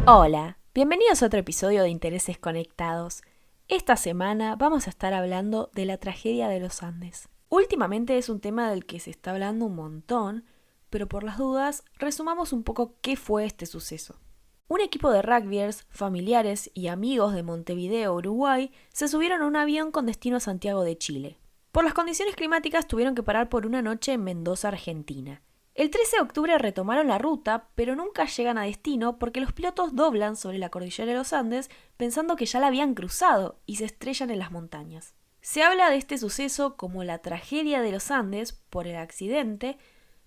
Hola, bienvenidos a otro episodio de Intereses Conectados. Esta semana vamos a estar hablando de la tragedia de los Andes. Últimamente es un tema del que se está hablando un montón, pero por las dudas, resumamos un poco qué fue este suceso. Un equipo de rugbyers, familiares y amigos de Montevideo, Uruguay, se subieron a un avión con destino a Santiago de Chile. Por las condiciones climáticas tuvieron que parar por una noche en Mendoza, Argentina. El 13 de octubre retomaron la ruta, pero nunca llegan a destino porque los pilotos doblan sobre la cordillera de los Andes pensando que ya la habían cruzado y se estrellan en las montañas. Se habla de este suceso como la tragedia de los Andes por el accidente,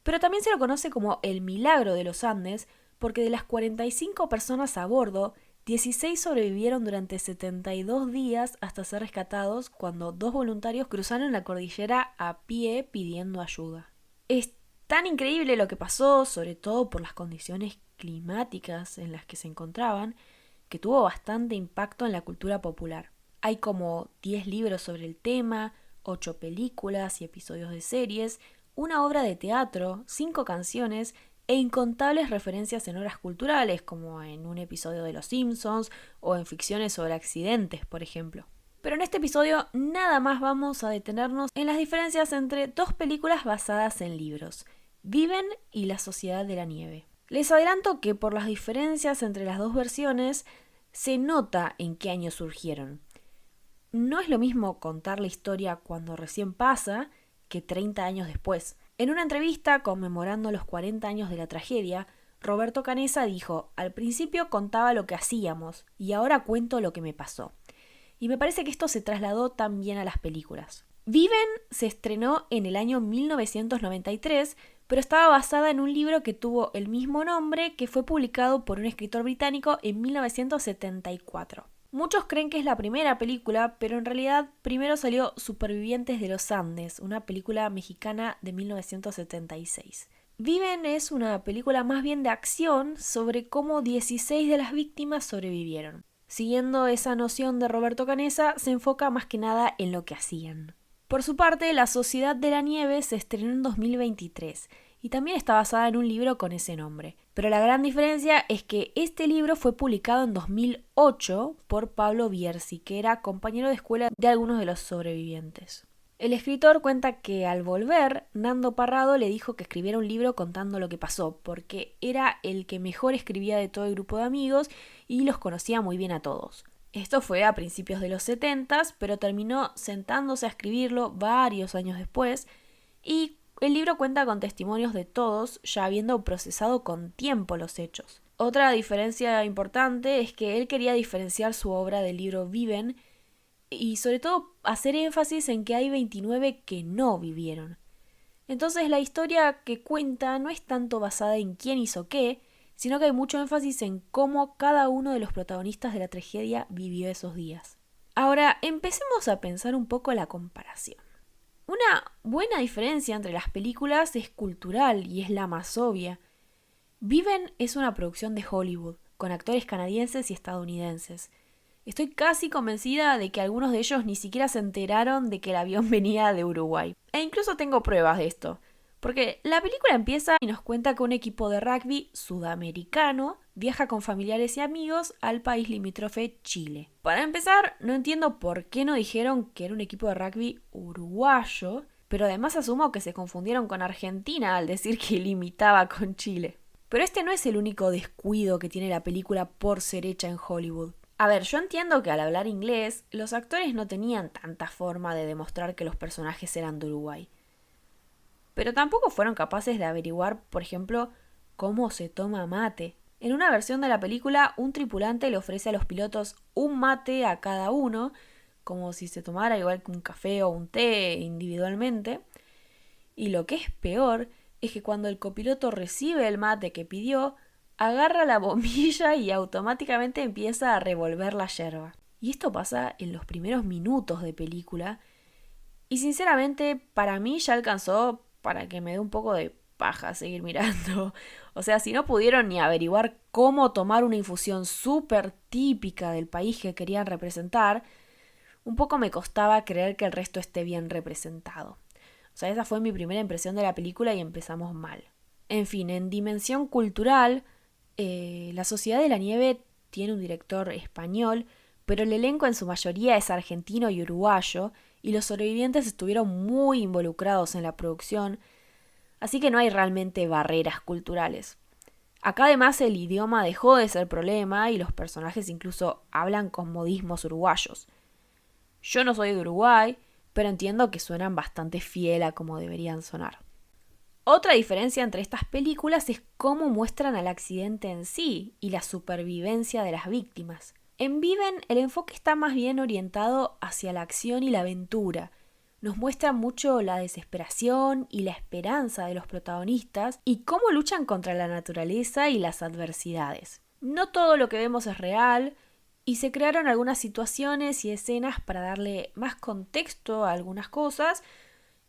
pero también se lo conoce como el milagro de los Andes porque de las 45 personas a bordo, 16 sobrevivieron durante 72 días hasta ser rescatados cuando 2 voluntarios cruzaron la cordillera a pie pidiendo ayuda. Es tan increíble lo que pasó, sobre todo por las condiciones climáticas en las que se encontraban, que tuvo bastante impacto en la cultura popular. Hay como 10 libros sobre el tema, 8 películas y episodios de series, una obra de teatro, 5 canciones e incontables referencias en obras culturales, como en un episodio de Los Simpsons o en ficciones sobre accidentes, por ejemplo. Pero en este episodio nada más vamos a detenernos en las diferencias entre dos películas basadas en libros, Viven y La Sociedad de la Nieve. Les adelanto que por las diferencias entre las dos versiones se nota en qué año surgieron. No es lo mismo contar la historia cuando recién pasa que 30 años después. En una entrevista conmemorando los 40 años de la tragedia, Roberto Canessa dijo: al principio contaba lo que hacíamos y ahora cuento lo que me pasó. Y me parece que esto se trasladó también a las películas. Viven se estrenó en el año 1993, pero estaba basada en un libro que tuvo el mismo nombre, que fue publicado por un escritor británico en 1974. Muchos creen que es la primera película, pero en realidad primero salió Supervivientes de los Andes, una película mexicana de 1976. Viven es una película más bien de acción sobre cómo 16 de las víctimas sobrevivieron. Siguiendo esa noción de Roberto Canessa, se enfoca más que nada en lo que hacían. Por su parte, La Sociedad de la Nieve se estrenó en 2023 y también está basada en un libro con ese nombre. Pero la gran diferencia es que este libro fue publicado en 2008 por Pablo Bierzi, que era compañero de escuela de algunos de los sobrevivientes. El escritor cuenta que al volver, Nando Parrado le dijo que escribiera un libro contando lo que pasó, porque era el que mejor escribía de todo el grupo de amigos y los conocía muy bien a todos. Esto fue a principios de los 70s, pero terminó sentándose a escribirlo varios años después, y el libro cuenta con testimonios de todos, ya habiendo procesado con tiempo los hechos. Otra diferencia importante es que él quería diferenciar su obra del libro Viven y sobre todo hacer énfasis en que hay 29 que no vivieron. Entonces la historia que cuenta no es tanto basada en quién hizo qué, sino que hay mucho énfasis en cómo cada uno de los protagonistas de la tragedia vivió esos días. Ahora, empecemos a pensar un poco la comparación. Una buena diferencia entre las películas es cultural y es la más obvia. Viven es una producción de Hollywood, con actores canadienses y estadounidenses. Estoy casi convencida de que algunos de ellos ni siquiera se enteraron de que el avión venía de Uruguay. E incluso tengo pruebas de esto. Porque la película empieza y nos cuenta que un equipo de rugby sudamericano viaja con familiares y amigos al país limítrofe Chile. Para empezar, no entiendo por qué no dijeron que era un equipo de rugby uruguayo, pero además asumo que se confundieron con Argentina al decir que limitaba con Chile. Pero este no es el único descuido que tiene la película por ser hecha en Hollywood. A ver, yo entiendo que al hablar inglés, los actores no tenían tanta forma de demostrar que los personajes eran de Uruguay. Pero tampoco fueron capaces de averiguar, por ejemplo, cómo se toma mate. En una versión de la película, un tripulante le ofrece a los pilotos un mate a cada uno, como si se tomara igual que un café o un té individualmente. Y lo que es peor es que cuando el copiloto recibe el mate que pidió, agarra la bombilla y automáticamente empieza a revolver la yerba. Y esto pasa en los primeros minutos de película. Y sinceramente, para mí ya alcanzó para que me dé un poco de paja seguir mirando. O sea, si no pudieron ni averiguar cómo tomar una infusión súper típica del país que querían representar, un poco me costaba creer que el resto esté bien representado. O sea, esa fue mi primera impresión de la película y empezamos mal. En fin, en dimensión cultural, La Sociedad de la Nieve tiene un director español, pero el elenco en su mayoría es argentino y uruguayo, y los sobrevivientes estuvieron muy involucrados en la producción, así que no hay realmente barreras culturales. Acá además el idioma dejó de ser problema y los personajes incluso hablan con modismos uruguayos. Yo no soy de Uruguay, pero entiendo que suenan bastante fiel a como deberían sonar. Otra diferencia entre estas películas es cómo muestran al accidente en sí y la supervivencia de las víctimas. En Viven el enfoque está más bien orientado hacia la acción y la aventura. Nos muestra mucho la desesperación y la esperanza de los protagonistas y cómo luchan contra la naturaleza y las adversidades. No todo lo que vemos es real y se crearon algunas situaciones y escenas para darle más contexto a algunas cosas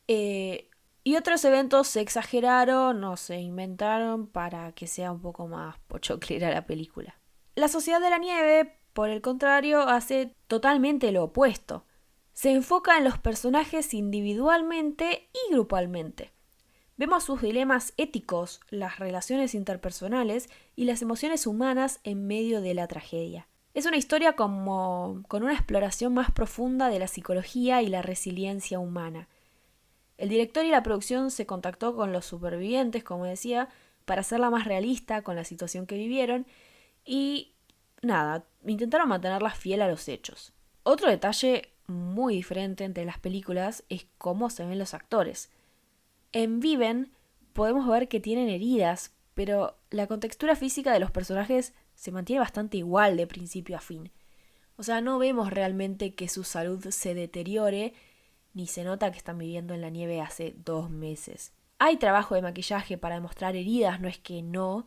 y otros eventos se exageraron o se inventaron para que sea un poco más pochoclera la película. La Sociedad de la Nieve, por el contrario, hace totalmente lo opuesto. Se enfoca en los personajes individualmente y grupalmente. Vemos sus dilemas éticos, las relaciones interpersonales y las emociones humanas en medio de la tragedia. Es una historia con una exploración más profunda de la psicología y la resiliencia humana. El director y la producción se contactó con los supervivientes, como decía, para hacerla más realista con la situación que vivieron y intentaron mantenerla fiel a los hechos. Otro detalle muy diferente entre las películas es cómo se ven los actores. En Viven podemos ver que tienen heridas, pero la contextura física de los personajes se mantiene bastante igual de principio a fin. O sea, no vemos realmente que su salud se deteriore, ni se nota que están viviendo en la nieve hace 2 meses. Hay trabajo de maquillaje para demostrar heridas, no es que no,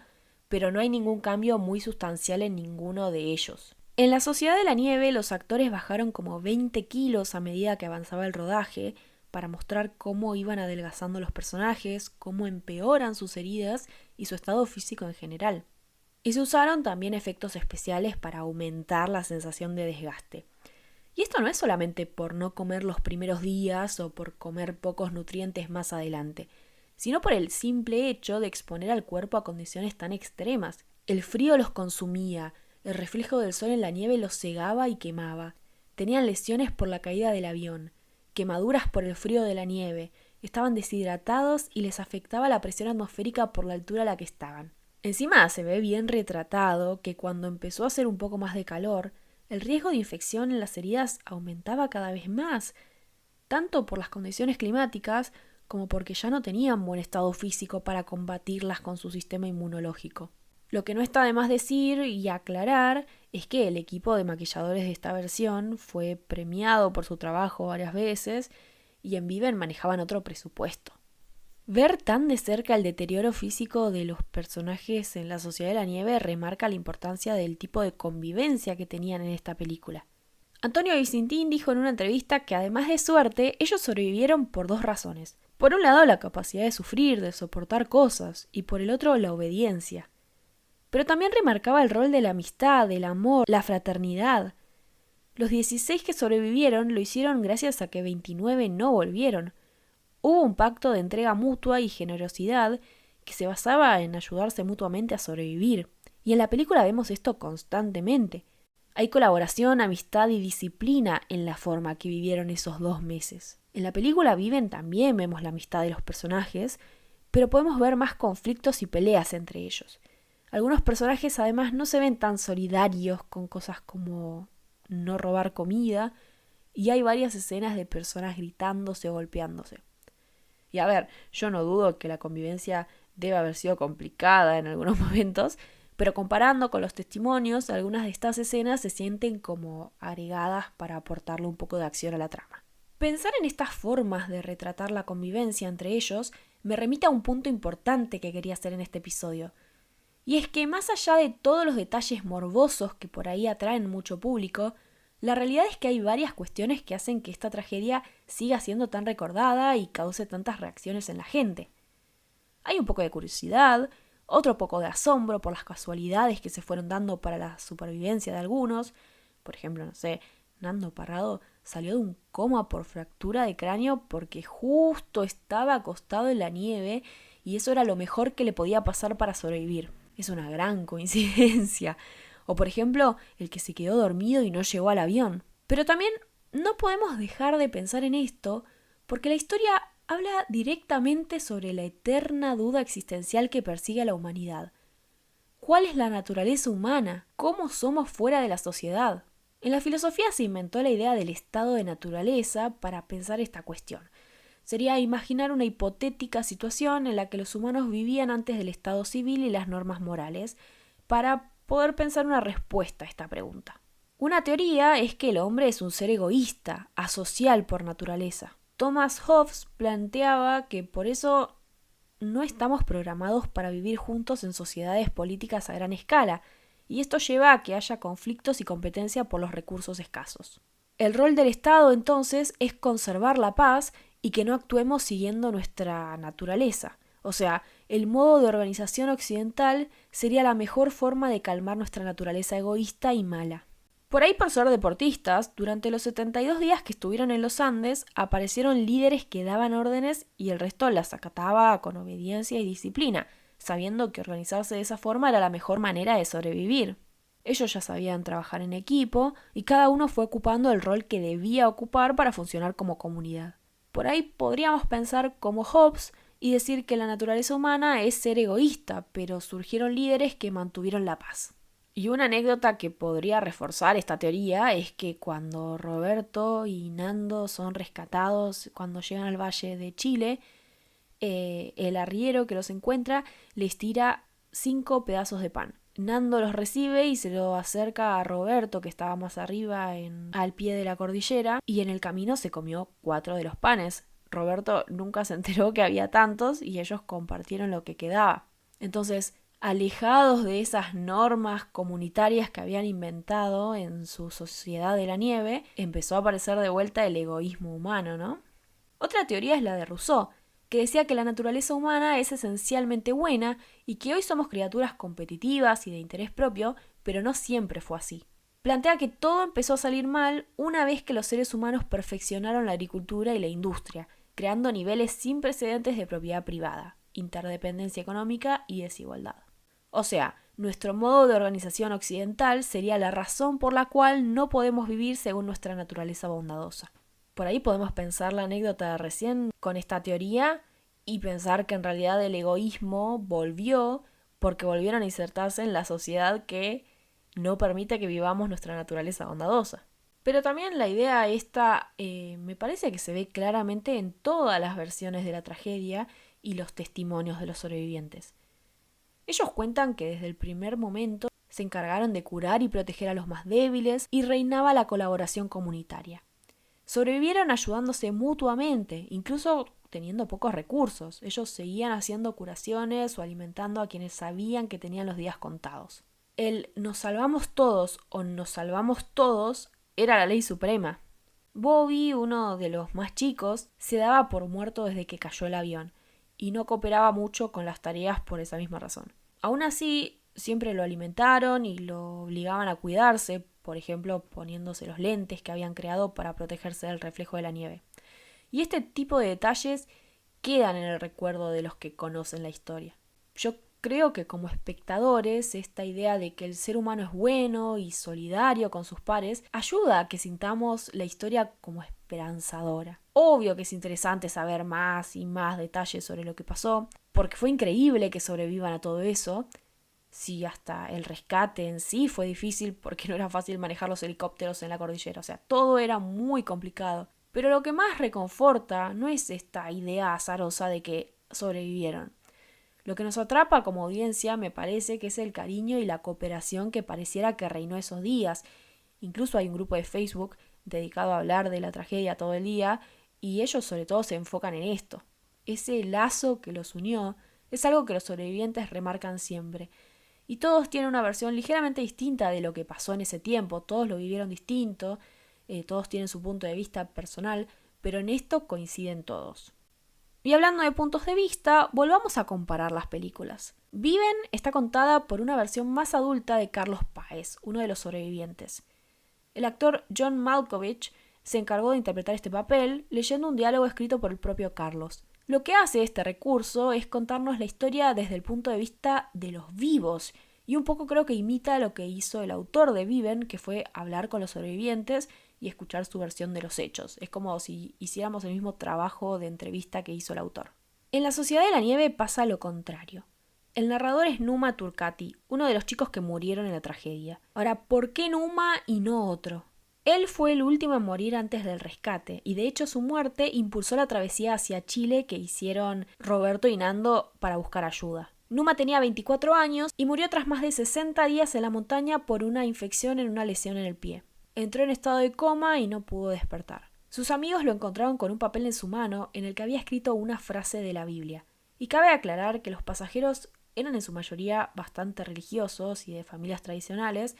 pero no hay ningún cambio muy sustancial en ninguno de ellos. En La Sociedad de la Nieve los actores bajaron como 20 kilos a medida que avanzaba el rodaje para mostrar cómo iban adelgazando los personajes, cómo empeoran sus heridas y su estado físico en general. Y se usaron también efectos especiales para aumentar la sensación de desgaste. Y esto no es solamente por no comer los primeros días o por comer pocos nutrientes más adelante, sino por el simple hecho de exponer al cuerpo a condiciones tan extremas. El frío los consumía, el reflejo del sol en la nieve los cegaba y quemaba. Tenían lesiones por la caída del avión, quemaduras por el frío de la nieve, estaban deshidratados y les afectaba la presión atmosférica por la altura a la que estaban. Encima se ve bien retratado que cuando empezó a hacer un poco más de calor, el riesgo de infección en las heridas aumentaba cada vez más, tanto por las condiciones climáticas como porque ya no tenían buen estado físico para combatirlas con su sistema inmunológico. Lo que no está de más decir y aclarar es que el equipo de maquilladores de esta versión fue premiado por su trabajo varias veces y en Viven manejaban otro presupuesto. Ver tan de cerca el deterioro físico de los personajes en La Sociedad de la Nieve remarca la importancia del tipo de convivencia que tenían en esta película. Antonio Vicentín dijo en una entrevista que además de suerte, ellos sobrevivieron por 2 razones. Por un lado, la capacidad de sufrir, de soportar cosas, y por el otro, la obediencia. Pero también remarcaba el rol de la amistad, el amor, la fraternidad. Los 16 que sobrevivieron lo hicieron gracias a que 29 no volvieron. Hubo un pacto de entrega mutua y generosidad que se basaba en ayudarse mutuamente a sobrevivir. Y en la película vemos esto constantemente. Hay colaboración, amistad y disciplina en la forma que vivieron esos 2 meses. En la película Viven también vemos la amistad de los personajes, pero podemos ver más conflictos y peleas entre ellos. Algunos personajes además no se ven tan solidarios con cosas como no robar comida, y hay varias escenas de personas gritándose o golpeándose. Y a ver, yo no dudo que la convivencia debe haber sido complicada en algunos momentos, pero comparando con los testimonios, algunas de estas escenas se sienten como agregadas para aportarle un poco de acción a la trama. Pensar en estas formas de retratar la convivencia entre ellos me remite a un punto importante que quería hacer en este episodio. Y es que más allá de todos los detalles morbosos que por ahí atraen mucho público, la realidad es que hay varias cuestiones que hacen que esta tragedia siga siendo tan recordada y cause tantas reacciones en la gente. Hay un poco de curiosidad, otro poco de asombro por las casualidades que se fueron dando para la supervivencia de algunos. Por ejemplo, Nando Parrado salió de un coma por fractura de cráneo porque justo estaba acostado en la nieve y eso era lo mejor que le podía pasar para sobrevivir. Es una gran coincidencia. O por ejemplo, el que se quedó dormido y no llegó al avión. Pero también no podemos dejar de pensar en esto porque la historia habla directamente sobre la eterna duda existencial que persigue a la humanidad. ¿Cuál es la naturaleza humana? ¿Cómo somos fuera de la sociedad? En la filosofía se inventó la idea del estado de naturaleza para pensar esta cuestión. Sería imaginar una hipotética situación en la que los humanos vivían antes del estado civil y las normas morales, para poder pensar una respuesta a esta pregunta. Una teoría es que el hombre es un ser egoísta, asocial por naturaleza. Thomas Hobbes planteaba que por eso no estamos programados para vivir juntos en sociedades políticas a gran escala, y esto lleva a que haya conflictos y competencia por los recursos escasos. El rol del Estado, entonces, es conservar la paz y que no actuemos siguiendo nuestra naturaleza. O sea, el modo de organización occidental sería la mejor forma de calmar nuestra naturaleza egoísta y mala. Por ahí, por ser deportistas, durante los 72 días que estuvieron en los Andes, aparecieron líderes que daban órdenes y el resto las acataba con obediencia y disciplina, sabiendo que organizarse de esa forma era la mejor manera de sobrevivir. Ellos ya sabían trabajar en equipo y cada uno fue ocupando el rol que debía ocupar para funcionar como comunidad. Por ahí podríamos pensar como Hobbes y decir que la naturaleza humana es ser egoísta, pero surgieron líderes que mantuvieron la paz. Y una anécdota que podría reforzar esta teoría es que cuando Roberto y Nando son rescatados cuando llegan al Valle de Chile, el arriero que los encuentra les tira 5 pedazos de pan. Nando los recibe y se lo acerca a Roberto, que estaba más arriba al pie de la cordillera, y en el camino se comió 4 de los panes. Roberto nunca se enteró que había tantos y ellos compartieron lo que quedaba. Entonces, alejados de esas normas comunitarias que habían inventado en su sociedad de la nieve, empezó a aparecer de vuelta el egoísmo humano, ¿no? Otra teoría es la de Rousseau, que decía que la naturaleza humana es esencialmente buena y que hoy somos criaturas competitivas y de interés propio, pero no siempre fue así. Plantea que todo empezó a salir mal una vez que los seres humanos perfeccionaron la agricultura y la industria, creando niveles sin precedentes de propiedad privada, interdependencia económica y desigualdad. O sea, nuestro modo de organización occidental sería la razón por la cual no podemos vivir según nuestra naturaleza bondadosa. Por ahí podemos pensar la anécdota de recién con esta teoría y pensar que en realidad el egoísmo volvió porque volvieron a insertarse en la sociedad que no permite que vivamos nuestra naturaleza bondadosa. Pero también la idea esta me parece que se ve claramente en todas las versiones de la tragedia y los testimonios de los sobrevivientes. Ellos cuentan que desde el primer momento se encargaron de curar y proteger a los más débiles y reinaba la colaboración comunitaria. Sobrevivieron ayudándose mutuamente, incluso teniendo pocos recursos. Ellos seguían haciendo curaciones o alimentando a quienes sabían que tenían los días contados. El nos salvamos todos o nos salvamos todos era la ley suprema. Bobby, uno de los más chicos, se daba por muerto desde que cayó el avión y no cooperaba mucho con las tareas por esa misma razón. Aún así, siempre lo alimentaron y lo obligaban a cuidarse, por ejemplo, poniéndose los lentes que habían creado para protegerse del reflejo de la nieve. Y este tipo de detalles quedan en el recuerdo de los que conocen la historia. Yo creo que como espectadores, esta idea de que el ser humano es bueno y solidario con sus pares ayuda a que sintamos la historia como esperanzadora. Obvio que es interesante saber más y más detalles sobre lo que pasó, porque fue increíble que sobrevivan a todo eso. Sí, hasta el rescate en sí fue difícil porque no era fácil manejar los helicópteros en la cordillera, o sea, todo era muy complicado. Pero lo que más reconforta no es esta idea azarosa de que sobrevivieron. Lo que nos atrapa como audiencia me parece que es el cariño y la cooperación que pareciera que reinó esos días. Incluso hay un grupo de Facebook dedicado a hablar de la tragedia todo el día y ellos sobre todo se enfocan en esto. Ese lazo que los unió es algo que los sobrevivientes remarcan siempre. Y todos tienen una versión ligeramente distinta de lo que pasó en ese tiempo, todos lo vivieron distinto, todos tienen su punto de vista personal, pero en esto coinciden todos. Y hablando de puntos de vista, volvamos a comparar las películas. Viven está contada por una versión más adulta de Carlos Páez, uno de los sobrevivientes. El actor John Malkovich se encargó de interpretar este papel leyendo un diálogo escrito por el propio Carlos. Lo que hace este recurso es contarnos la historia desde el punto de vista de los vivos, y un poco creo que imita lo que hizo el autor de Viven, que fue hablar con los sobrevivientes y escuchar su versión de los hechos. Es como si hiciéramos el mismo trabajo de entrevista que hizo el autor. En La Sociedad de la Nieve pasa lo contrario. El narrador es Numa Turcati, uno de los chicos que murieron en la tragedia. Ahora, ¿por qué Numa y no otro? Él fue el último en morir antes del rescate, y de hecho su muerte impulsó la travesía hacia Chile que hicieron Roberto y Nando para buscar ayuda. Numa tenía 24 años y murió tras más de 60 días en la montaña por una infección en una lesión en el pie. Entró en estado de coma y no pudo despertar. Sus amigos lo encontraron con un papel en su mano en el que había escrito una frase de la Biblia. Y cabe aclarar que los pasajeros eran en su mayoría bastante religiosos y de familias tradicionales,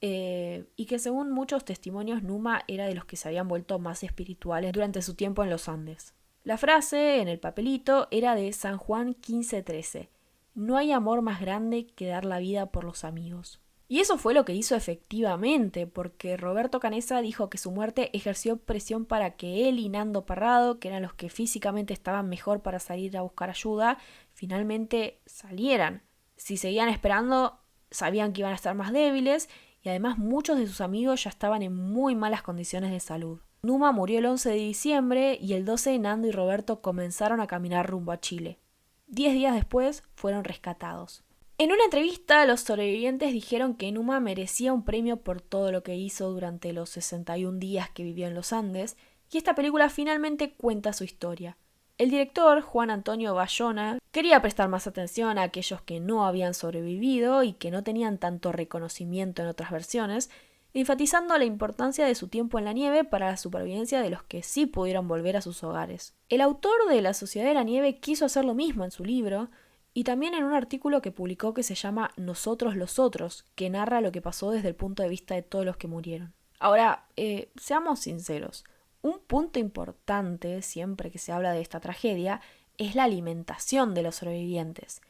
y que según muchos testimonios Numa era de los que se habían vuelto más espirituales durante su tiempo en los Andes. La frase en el papelito era de San Juan 15:13: no hay amor más grande que dar la vida por los amigos. Y eso fue lo que hizo efectivamente, porque Roberto Canessa dijo que su muerte ejerció presión para que él y Nando Parrado, que eran los que físicamente estaban mejor para salir a buscar ayuda, finalmente salieran. Si seguían esperando, sabían que iban a estar más débiles, y además muchos de sus amigos ya estaban en muy malas condiciones de salud. Numa murió el 11 de diciembre y el 12 Nando y Roberto comenzaron a caminar rumbo a Chile. 10 días después fueron rescatados. En una entrevista, los sobrevivientes dijeron que Numa merecía un premio por todo lo que hizo durante los 61 días que vivió en los Andes, y esta película finalmente cuenta su historia. El director, Juan Antonio Bayona, quería prestar más atención a aquellos que no habían sobrevivido y que no tenían tanto reconocimiento en otras versiones, enfatizando la importancia de su tiempo en la nieve para la supervivencia de los que sí pudieron volver a sus hogares. El autor de La Sociedad de la Nieve quiso hacer lo mismo en su libro, y también en un artículo que publicó que se llama Nosotros los Otros, que narra lo que pasó desde el punto de vista de todos los que murieron. Ahora, seamos sinceros, un punto importante siempre que se habla de esta tragedia es la alimentación de los sobrevivientes,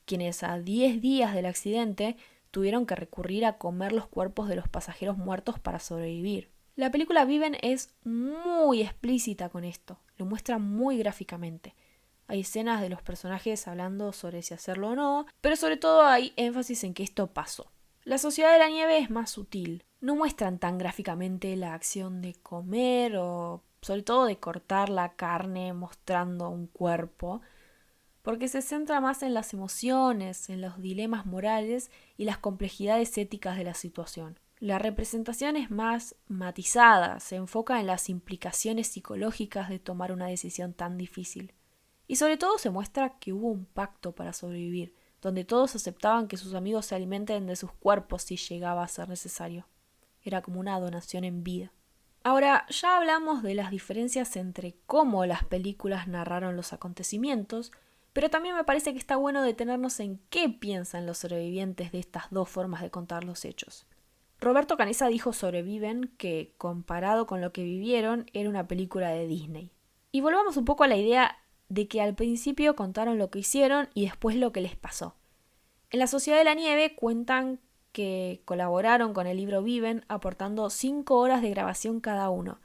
quienes a 10 días del accidente tuvieron que recurrir a comer los cuerpos de los pasajeros muertos para sobrevivir. La película Viven es muy explícita con esto, lo muestra muy gráficamente. Hay escenas de los personajes hablando sobre si hacerlo o no, pero sobre todo hay énfasis en que esto pasó. La Sociedad de la Nieve es más sutil. No muestran tan gráficamente la acción de comer o sobre todo de cortar la carne mostrando un cuerpo, porque se centra más en las emociones, en los dilemas morales y las complejidades éticas de la situación. La representación es más matizada, se enfoca en las implicaciones psicológicas de tomar una decisión tan difícil. Y sobre todo se muestra que hubo un pacto para sobrevivir, donde todos aceptaban que sus amigos se alimenten de sus cuerpos si llegaba a ser necesario. Era como una donación en vida. Ahora, ya hablamos de las diferencias entre cómo las películas narraron los acontecimientos, pero también me parece que está bueno detenernos en qué piensan los sobrevivientes de estas dos formas de contar los hechos. Roberto Canessa dijo sobre Viven que, comparado con lo que vivieron, era una película de Disney. Y volvamos un poco a la idea de que al principio contaron lo que hicieron y después lo que les pasó. En La Sociedad de la Nieve cuentan que colaboraron con el libro Viven aportando 5 horas de grabación cada uno.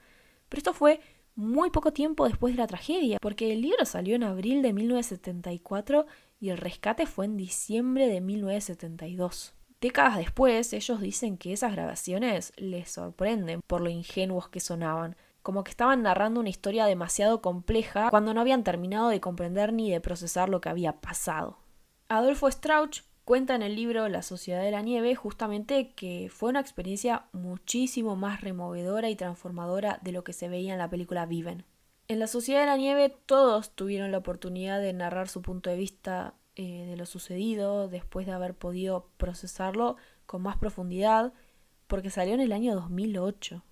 Pero esto fue muy poco tiempo después de la tragedia, porque el libro salió en abril de 1974 y el rescate fue en diciembre de 1972. Décadas después, ellos dicen que esas grabaciones les sorprenden por lo ingenuos que sonaban, como que estaban narrando una historia demasiado compleja cuando no habían terminado de comprender ni de procesar lo que había pasado. Adolfo Strauch cuenta en el libro La Sociedad de la Nieve justamente que fue una experiencia muchísimo más removedora y transformadora de lo que se veía en la película Viven. En La Sociedad de la Nieve todos tuvieron la oportunidad de narrar su punto de vista de lo sucedido después de haber podido procesarlo con más profundidad, porque salió en el año 2008.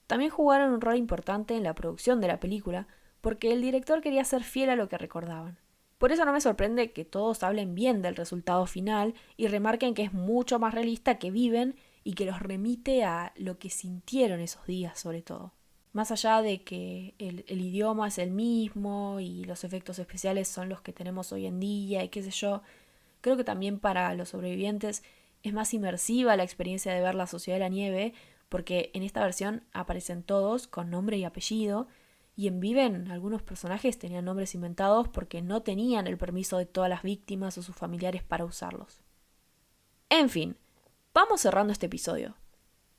También jugaron un rol importante en la producción de la película, porque el director quería ser fiel a lo que recordaban. Por eso no me sorprende que todos hablen bien del resultado final y remarquen que es mucho más realista que Viven y que los remite a lo que sintieron esos días, sobre todo. Más allá de que el idioma es el mismo y los efectos especiales son los que tenemos hoy en día y qué sé yo, creo que también para los sobrevivientes es más inmersiva la experiencia de ver La Sociedad de la Nieve, porque en esta versión aparecen todos con nombre y apellido, y en Viven algunos personajes tenían nombres inventados porque no tenían el permiso de todas las víctimas o sus familiares para usarlos. En fin, vamos cerrando este episodio.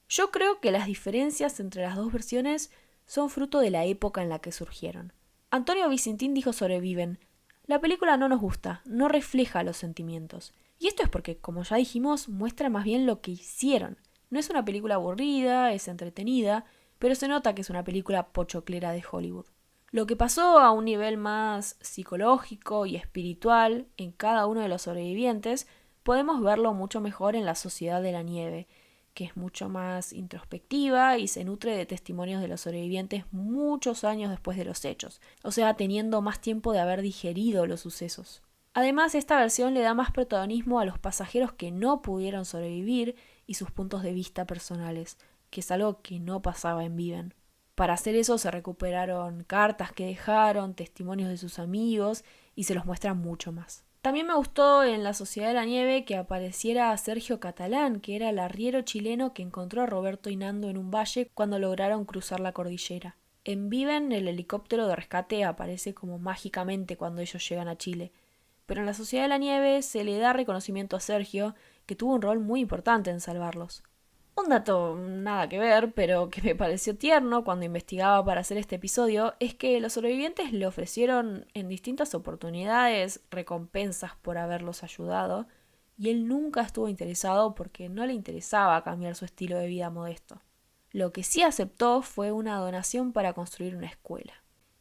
Yo creo que las diferencias entre las dos versiones son fruto de la época en la que surgieron. Antonio Vicentín dijo sobre Viven: la película no nos gusta, no refleja los sentimientos. Y esto es porque, como ya dijimos, muestra más bien lo que hicieron. No es una película aburrida, es entretenida, pero se nota que es una película pochoclera de Hollywood. Lo que pasó a un nivel más psicológico y espiritual en cada uno de los sobrevivientes, podemos verlo mucho mejor en La Sociedad de la Nieve, que es mucho más introspectiva y se nutre de testimonios de los sobrevivientes muchos años después de los hechos, o sea, teniendo más tiempo de haber digerido los sucesos. Además, esta versión le da más protagonismo a los pasajeros que no pudieron sobrevivir y sus puntos de vista personales, que es algo que no pasaba en Viven. Para hacer eso se recuperaron cartas que dejaron, testimonios de sus amigos y se los muestra mucho más. También me gustó en La Sociedad de la Nieve que apareciera Sergio Catalán, que era el arriero chileno que encontró a Roberto y Nando en un valle cuando lograron cruzar la cordillera. En Viven, el helicóptero de rescate aparece como mágicamente cuando ellos llegan a Chile. Pero en La Sociedad de la Nieve se le da reconocimiento a Sergio, que tuvo un rol muy importante en salvarlos. Un dato nada que ver, pero que me pareció tierno cuando investigaba para hacer este episodio, es que los sobrevivientes le ofrecieron en distintas oportunidades recompensas por haberlos ayudado, y él nunca estuvo interesado porque no le interesaba cambiar su estilo de vida modesto. Lo que sí aceptó fue una donación para construir una escuela.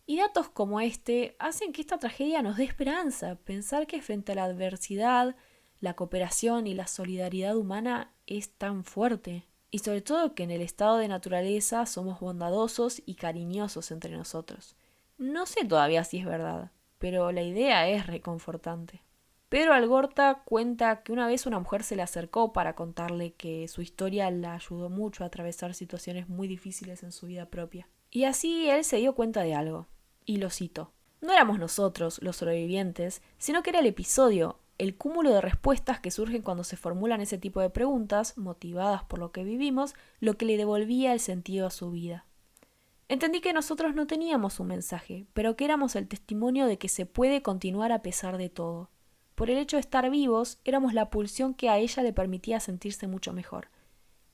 Y datos como este hacen que esta tragedia nos dé esperanza, pensar que frente a la adversidad, la cooperación y la solidaridad humana es tan fuerte. Y sobre todo que en el estado de naturaleza somos bondadosos y cariñosos entre nosotros. No sé todavía si es verdad, pero la idea es reconfortante. Pedro Algorta cuenta que una vez una mujer se le acercó para contarle que su historia la ayudó mucho a atravesar situaciones muy difíciles en su vida propia. Y así él se dio cuenta de algo, y lo cito: no éramos nosotros, los sobrevivientes, sino que era el episodio, el cúmulo de respuestas que surgen cuando se formulan ese tipo de preguntas, motivadas por lo que vivimos, lo que le devolvía el sentido a su vida. Entendí que nosotros no teníamos un mensaje, pero que éramos el testimonio de que se puede continuar a pesar de todo. Por el hecho de estar vivos, éramos la pulsión que a ella le permitía sentirse mucho mejor.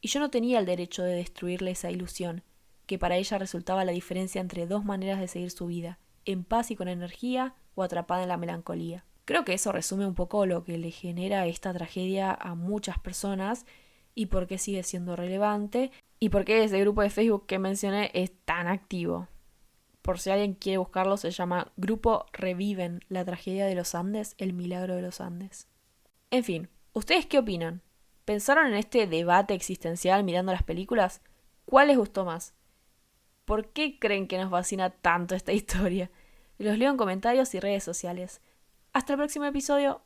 Y yo no tenía el derecho de destruirle esa ilusión, que para ella resultaba la diferencia entre dos maneras de seguir su vida, en paz y con energía o atrapada en la melancolía. Creo que eso resume un poco lo que le genera esta tragedia a muchas personas y por qué sigue siendo relevante y por qué ese grupo de Facebook que mencioné es tan activo. Por si alguien quiere buscarlo, se llama Grupo Reviven, la tragedia de los Andes, el milagro de los Andes. En fin, ¿ustedes qué opinan? ¿Pensaron en este debate existencial mirando las películas? ¿Cuál les gustó más? ¿Por qué creen que nos fascina tanto esta historia? Los leo en comentarios y redes sociales. Hasta el próximo episodio.